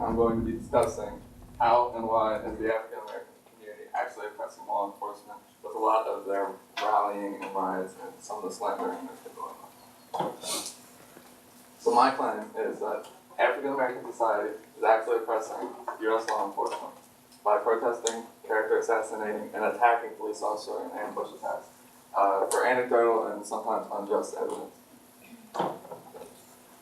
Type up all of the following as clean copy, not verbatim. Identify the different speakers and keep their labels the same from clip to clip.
Speaker 1: I'm going to be discussing how and why is the African American community actually oppressing law enforcement with a lot of their rallying and riots and some of the slandering that's been going on. So my claim is that African American society is actually oppressing U.S. law enforcement by protesting, character assassinating, and attacking police officers in ambush attacks for anecdotal and sometimes unjust evidence.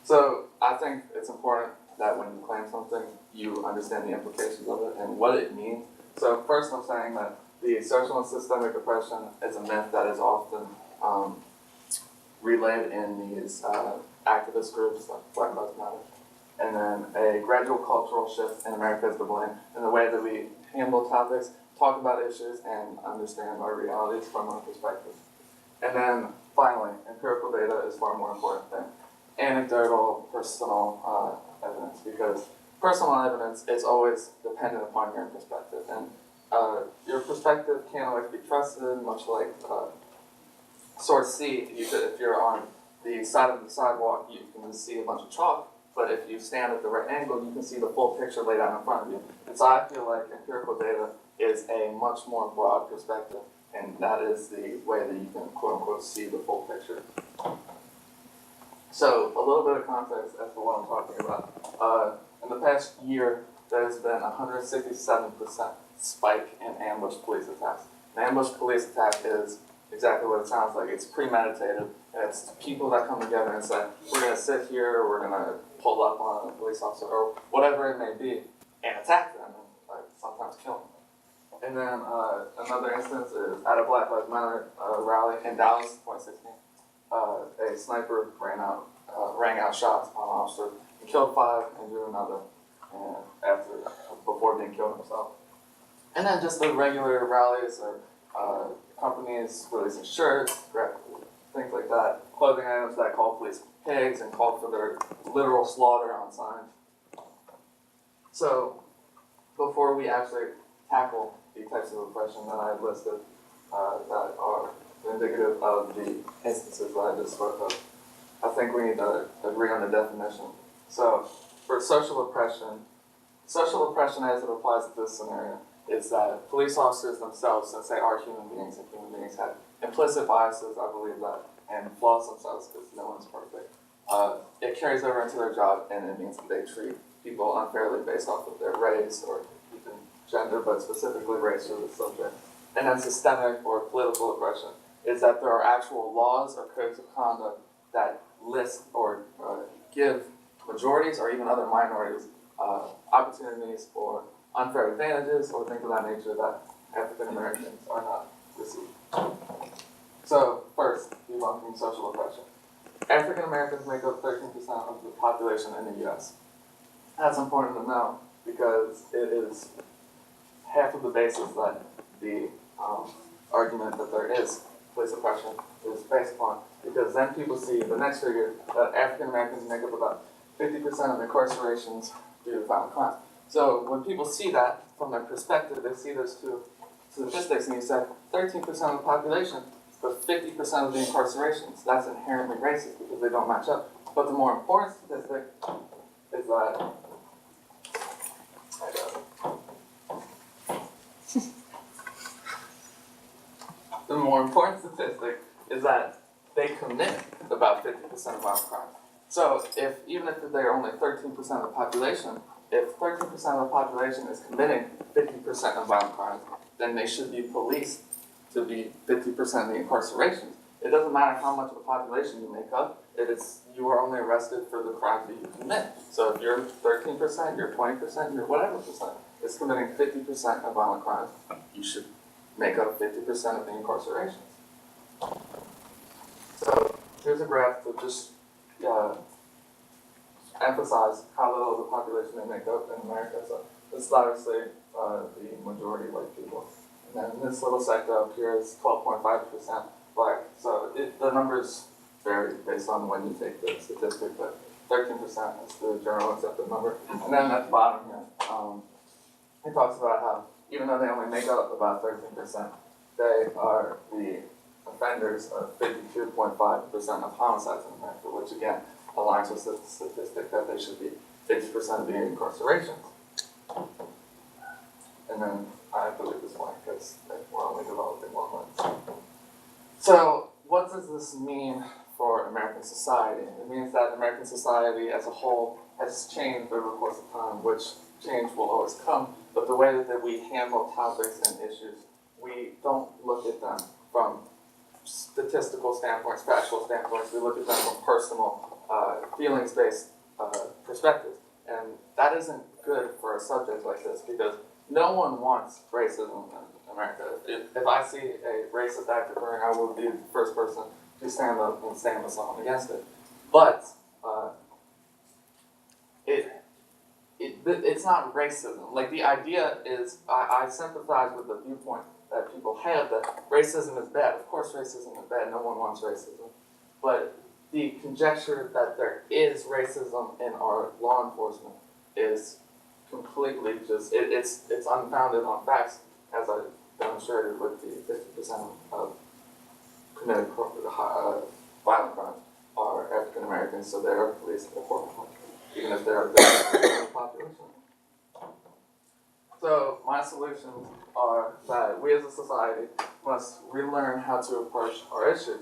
Speaker 1: So I think it's important that when you claim something, you understand the implications of it and what it means. So first I'm saying that the social and systemic oppression is a myth that is often relayed in these activist groups like Black Lives Matter. And then a gradual cultural shift in America is to blame in the way that we handle topics, talk about issues, and understand our realities from our perspective. And then finally, empirical data is far more important than anecdotal, personal evidence, because personal evidence is always dependent upon your perspective. And your perspective can't always be trusted, much like source C. If you're on the side of the sidewalk, you can see a bunch of chalk, but if you stand at the right angle, you can see the full picture laid out in front of you. And so I feel like empirical data is a much more broad perspective, and that is the way that you can quote-unquote see the full picture. So a little bit of context as to what I'm talking about. In the past year, there's been a 167% spike in ambush police attacks. An ambush police attack is exactly what it sounds like. It's premeditated. It's people that come together and say, we're going to sit here, we're going to pull up on a police officer, or whatever it may be, and attack them, and sometimes kill them. And then another instance is at a Black Lives Matter rally in Dallas in 2016. A sniper rang out shots on an officer and killed 5 and injured another, and before being killed himself. And then just the regular rallies or companies releasing shirts, things like that, clothing items that call police pigs and call for their literal slaughter on signs. So before we actually tackle the types of oppression that I listed that are indicative of the instances that I just spoke of, I think we need to agree on the definition. So for social oppression as it applies to this scenario is that police officers themselves, since they are human beings and human beings have implicit biases, I believe that, and flaws themselves because no one's perfect, it carries over into their job, and it means that they treat people unfairly based off of their race or even gender, but specifically race for the subject. And then systemic or political oppression is that there are actual laws or codes of conduct that list or give majorities or even other minorities opportunities or unfair advantages or things of that nature that African Americans are not receiving. So first, debunking social oppression. African Americans make up 13% of the population in the U.S. That's important to know because it is half of the basis that the argument that there is police oppression is based upon, because then people see the next figure that African Americans make up about 50% of incarcerations due to violent crime. So when people see that from their perspective, they see those two statistics, and you said 13% of the population, but 50% of the incarcerations. That's inherently racist because they don't match up. But the more important statistic is that the more important statistic is that they commit about 50% of violent crime. So even if they're only 13% of the population, if 13% of the population is committing 50% of violent crimes, then they should be policed to be 50% of the incarcerations. It doesn't matter how much of the population you make up, you are only arrested for the crimes that you commit. So if you're 13%, you're 20%, you're whatever percent is committing 50% of violent crimes, you should make up 50% of the incarcerations. So here's a graph to just emphasize how little of the population they make up in America. So this is obviously the majority white people. And then this little sector up here is 12.5% black. So the numbers vary based on when you take the statistic, but 13% is the general accepted number. And then at the bottom here, it talks about how even though they only make up about 13%, they are the offenders of 52.5% of homicides in America, which again aligns with the statistic that they should be 50% of the incarcerations. and then I believe it's blank because we're only developing one lens. So what does this mean for American society? It means that American society as a whole has changed over the course of time, which change will always come, but the way that we handle topics and issues, we don't look at them from statistical standpoints, factual standpoints, we look at them from personal, feelings-based perspectives. And that isn't good for a subject like this because no one wants racism in America. If I see a racist act occurring, I will be the first person to stand up and stand with someone against it. But it's not racism. Like the idea is, I sympathize with the viewpoint that people have that racism is bad. Of course racism is bad, no one wants racism. But the conjecture that there is racism in our law enforcement is completely just, it's unfounded on facts, as I demonstrated with the 50% of committed violent crimes are African Americans, so they are police department, even if they're the population. So my solutions are that we as a society must relearn how to approach our issues.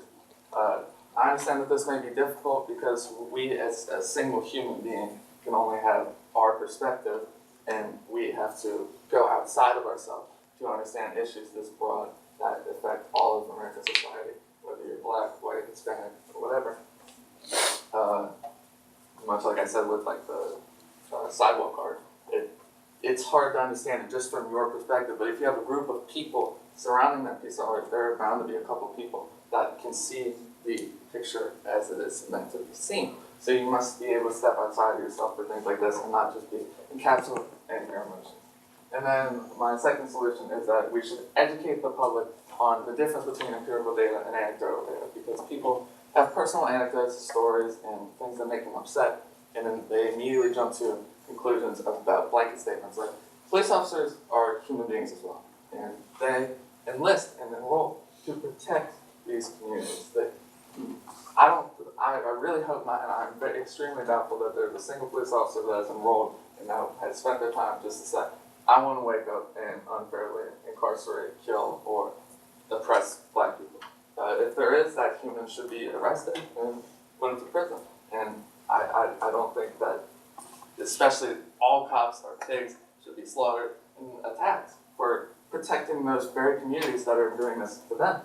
Speaker 1: I understand that this may be difficult because we as a single human being can only have our perspective, and we have to go outside of ourselves to understand issues this broad that affect all of American society, whether you're black, white, Hispanic, or whatever. Much like I said with like the sidewalk art, it's hard to understand it just from your perspective, but if you have a group of people surrounding that piece of art, there are bound to be a couple people that can see the picture as it is meant to be seen. So you must be able to step outside of yourself for things like this and not just be encapsulated in your emotions. And then my second solution is that we should educate the public on the difference between empirical data and anecdotal data, because people have personal anecdotes, stories, and things that make them upset, and then they immediately jump to conclusions about blanket statements. Like, police officers are human beings as well, and they enlist and enroll to protect these communities. I really hope not, and I'm extremely doubtful that there's a single police officer that is enrolled and that has spent their time just to say, I want to wake up and unfairly incarcerate, kill, or oppress black people. If there is, that human should be arrested and put into prison. And I don't think that, especially all cops are pigs, should be slaughtered and attacked for protecting those very communities that are doing this to them.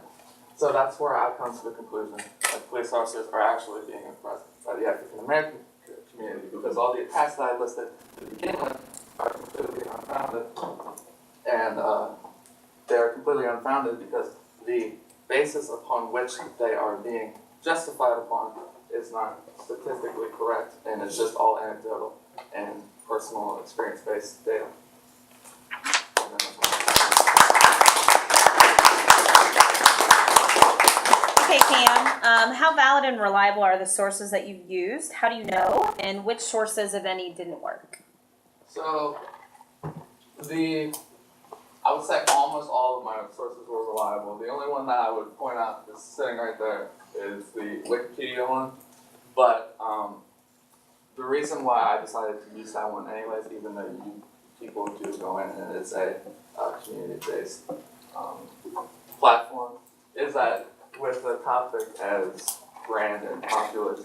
Speaker 1: So that's where I come to the conclusion that police officers are actually being oppressed by the African American community, because all the attacks that I listed to begin with are completely unfounded. And they're completely unfounded because the basis upon which they are being justified upon is not statistically correct, and it's just all anecdotal and personal experience-based data.
Speaker 2: Okay, Cam, how valid and reliable are the sources that you've used? How do you know? And which sources, if any, didn't work?
Speaker 1: So, I would say almost all of my sources were reliable. The only one that I would point out is sitting right there is the Wikipedia one. But the reason why I decided to use that one anyways, even though people do go in and it's a community-based platform, is that with the topic as grand and popular as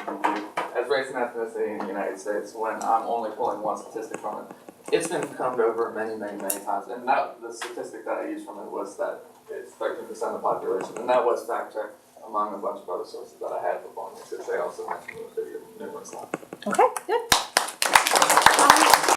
Speaker 1: as race and ethnicity in the United States, when I'm only pulling one statistic from it, it's been combed over many, many, many times. And that, the statistic that I used from it was that it's 13% of the population, and that was fact-checked among a bunch of other sources that I had before me, because they also mentioned the video numerous times.
Speaker 2: Okay, good.